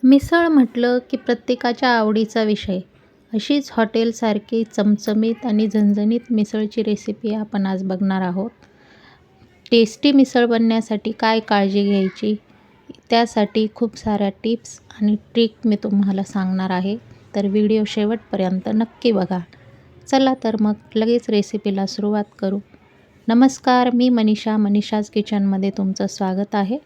मिसळ म्हटलं की प्रत्येकाच्या आवडीचा विषय. अशीच हॉटेलसारखी चमचमीत आणि झणझणीत मिसळची रेसिपी आपण आज बघणार आहोत. टेस्टी मिसळ बनण्यासाठी काय काळजी घ्यायची, त्यासाठी खूप साऱ्या टिप्स आणि ट्रिक मी तुम्हाला सांगणार आहे. तर व्हिडिओ शेवटपर्यंत नक्की बघा. चला तर मग लगेच रेसिपीला सुरुवात करू. नमस्कार, मी मनीषाज किचनमध्ये तुमचं स्वागत आहे.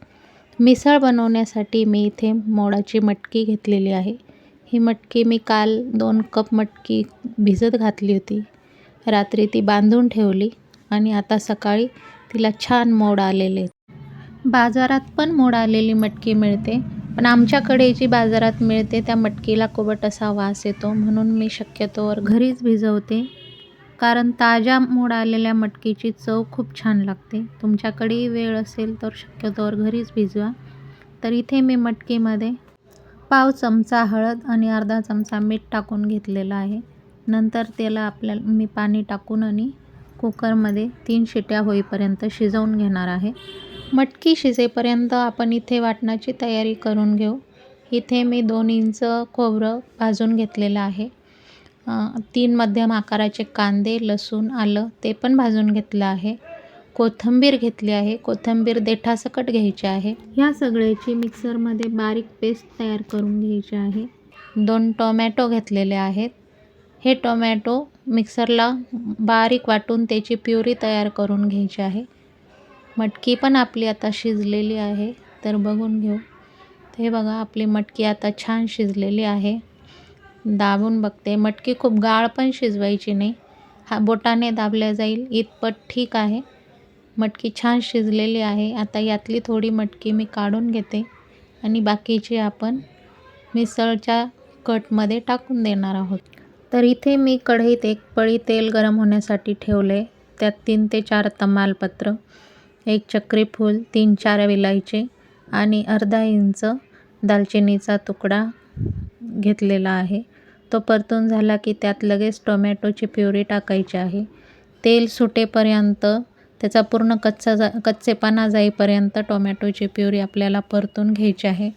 मिसळ बनवण्यासाठी मी इथे मोडाची मटकी घेतलेली आहे. ही मटकी मी काल 2 कप मटकी भिजत घातली होती. रात्री ती बांधून ठेवली आणि आता सकाळी तिला छान मोड आलेले. बाजारात पण मोड आलेली मटकी मिळते, पण आमच्याकडे जी बाजारात मिळते त्या मटकीला कोबट असा वास येतो, म्हणून मी शक्यतोवर घरीच भिजवते. कारण ताज्या मोड आलेल्या मटकीची चव खूप छान लागते. तुमच्याकडेही वेळ असेल तर शक्यतोवर घरीच भिजवा. तर इथे मी मटकीमध्ये पाव चमचा हळद आणि अर्धा चमचा मीठ टाकून घेतलेलं आहे. नंतर त्याला मी पाणी टाकून आणि कुकरमध्ये 3 शिट्या होईपर्यंत शिजवून घेणार आहे. मटकी शिजेपर्यंत आपण इथे वाटणाची तयारी करून घेऊ. इथे मी 2 इंच खोबरं भाजून घेतलेलं आहे. 3 मध्यम आकाराचे कांदे, लसूण, आलं ते पण भाजून घेतलं आहे. कोथिंबीर घेतली आहे. कोथिंबीर देठासकट घ्यायची आहे. ह्या सगळ्याची मिक्सरमध्ये बारीक पेस्ट तयार करून घ्यायची आहे. 2 टोमॅटो घेतलेले आहेत. हे टोमॅटो मिक्सरला बारीक वाटून त्याची प्युरी तयार करून घ्यायची आहे. मटकी पण आपली आता शिजलेली आहे, तर बघून घेऊ. हे बघा, आपली मटकी आता छान शिजलेली आहे. दाबून बघते. मटकी खूप गाळ पण शिजवायची नाही. बोटाने दाबल्या जाईल इतपत ठीक आहे. मटकी छान शिजलेली आहे. आता यातली थोडी मटकी मी काढून घेते आणि बाकीची आपण मिसळच्या कटमध्ये टाकून देणार आहोत. तर इथे मी कढईत 1 पळी तेल गरम होण्यासाठी ठेवले. त्यात 3 ते 4 तमालपत्र, 1 चक्री फूल, 3-4 विलायची आणि अर्धा इंच दालचिनीचा तुकडा घेतलेला आहे. तो परतून झाला की त्यात लगेच टोमॅटोची प्युरी टाकायची आहे. तेल सुटेपर्यंत, त्याचा पूर्ण कच्चेपणा जाईपर्यंत टोमॅटोची प्युरी आपल्याला परतून घ्यायची आहे.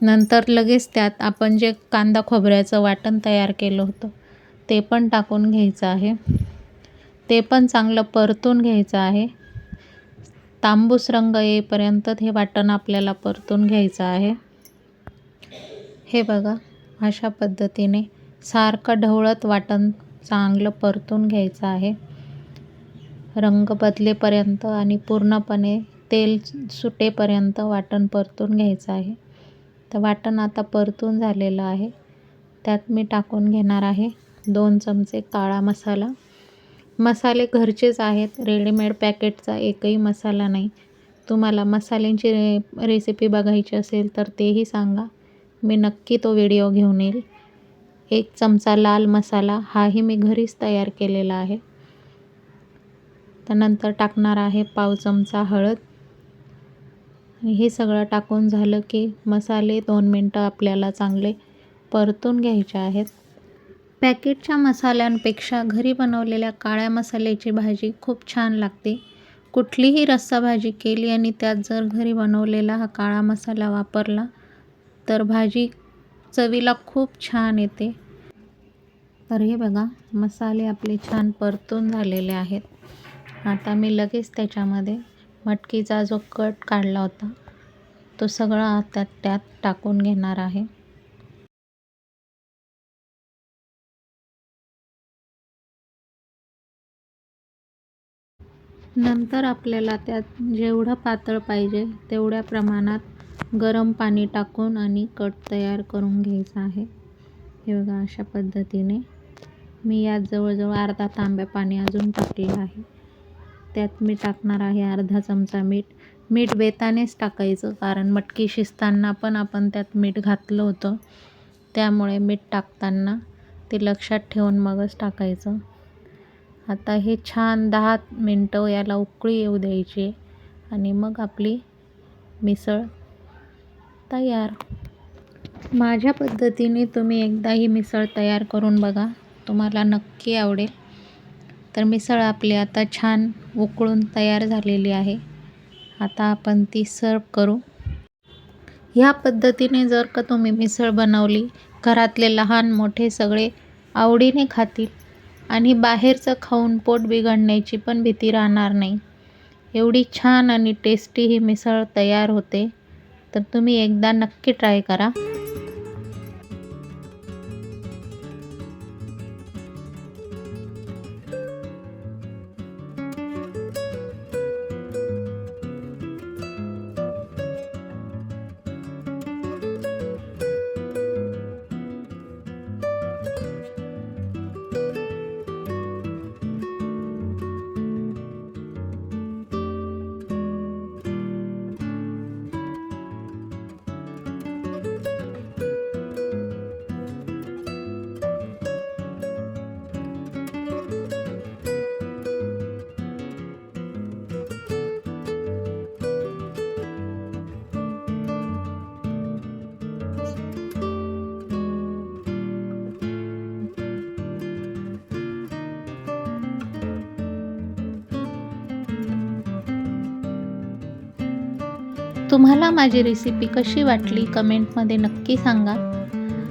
नंतर लगेच त्यात आपण जे कांदा खोबऱ्याचं वाटण तयार केलं होतं ते पण टाकून घ्यायचं आहे. ते पण चांगलं परतून घ्यायचं आहे. तांबूस रंग येईपर्यंत हे वाटण आपल्याला परतून घ्यायचं आहे. हे बघा, अशा पद्धतीने सारखं ढवळत वाटण चांगलं परतून घ्यायचं आहे. रंग बदलेपर्यंत आणि पूर्णपणे तेल सुटेपर्यंत वाटण परतून घ्यायचं आहे. तर वाटण आता परतून झालेलं आहे. त्यात मी टाकून घेणार आहे 2 चमचे काळा मसाला. मसाले घरचेच आहेत, रेडीमेड पॅकेटचा एकही मसाला नाही. तुम्हाला मसाल्यांची रेसिपी बघायची असेल तर तेही सांगा, मी नक्की तो व्हिडिओ घेऊन येईल. 1 चमचा लाल मसाला, हाही मी घरीच तयार केलेला आहे. त्यानंतर टाकणार आहे पाव चमचा हळद. हे सगळं टाकून झालं की मसाले 2 मिनटं आपल्याला चांगले परतून घ्यायचे आहेत. पॅकेटच्या मसाल्यांपेक्षा घरी बनवलेल्या काळ्या मसाल्याची भाजी खूप छान लागते. कुठलीही रस्साभाजी केली आणि त्यात जर घरी बनवलेला हा काळा मसाला वापरला तर भाजी चवीला खूप छान येते. तर हे बघा, मसाले आपले छान परतून झालेले आहेत. आता मी लगेच त्याच्यामध्ये मटकीचा जो कट काढला होता तो सगळा त्यात टाकून घेणार आहे. नंतर आपल्याला त्यात जेवढं पातळ पाहिजे तेवढ्या प्रमाणात गरम पाणी टाकून आणि कट तयार करून घ्यायचा आहे. हे बघा, अशा पद्धतीने मी यात जवळजवळ अर्धा तांब्या पाणी अजून टाकलेलं आहे. त्यात मी टाकणार आहे अर्धा चमचा मीठ. मीठ बेतानेच टाकायचं, कारण मटकी शिजताना पण आपण त्यात मीठ घातलं होतं. त्यामुळे मीठ टाकताना ते लक्षात ठेवून मगच टाकायचं. आता हे छान 10 मिनटं याला उकळी येऊ द्यायची आणि मग आपली मिसळ तयार. माझ्या पद्धतीने तुम्ही एकदा ही मिसळ तयार करून बघा, तुम्हाला नक्की आवडेल. तर मिसळ आपली आता छान उकळून तयार झालेली आहे. आता आपण ती सर्व करू. ह्या पद्धतीने जर का तुम्ही मिसळ बनवली, घरातले लहान मोठे सगळे आवडीने खातील आणि बाहेरचं खाऊन पोट बिघडण्याची पण भीती राहणार नाही. एवढी छान आणि टेस्टी ही मिसळ तयार होते. तर तुम्ही एकदा नक्की ट्राय करा. तुम्हाला माझी रेसिपी कशी वाटली कमेंटमध्ये नक्की सांगा.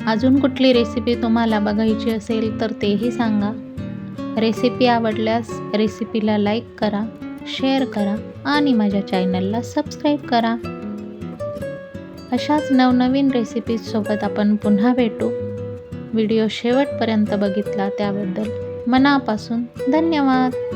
अजून कुठली रेसिपी तुम्हाला बघायची असेल तर तेही सांगा. रेसिपी आवडल्यास रेसिपीला लाईक करा, शेअर करा आणि माझ्या चॅनलला सबस्क्राईब करा. अशाच नवनवीन रेसिपीजसोबत आपण पुन्हा भेटू. व्हिडिओ शेवटपर्यंत बघितला त्याबद्दल मनापासून धन्यवाद.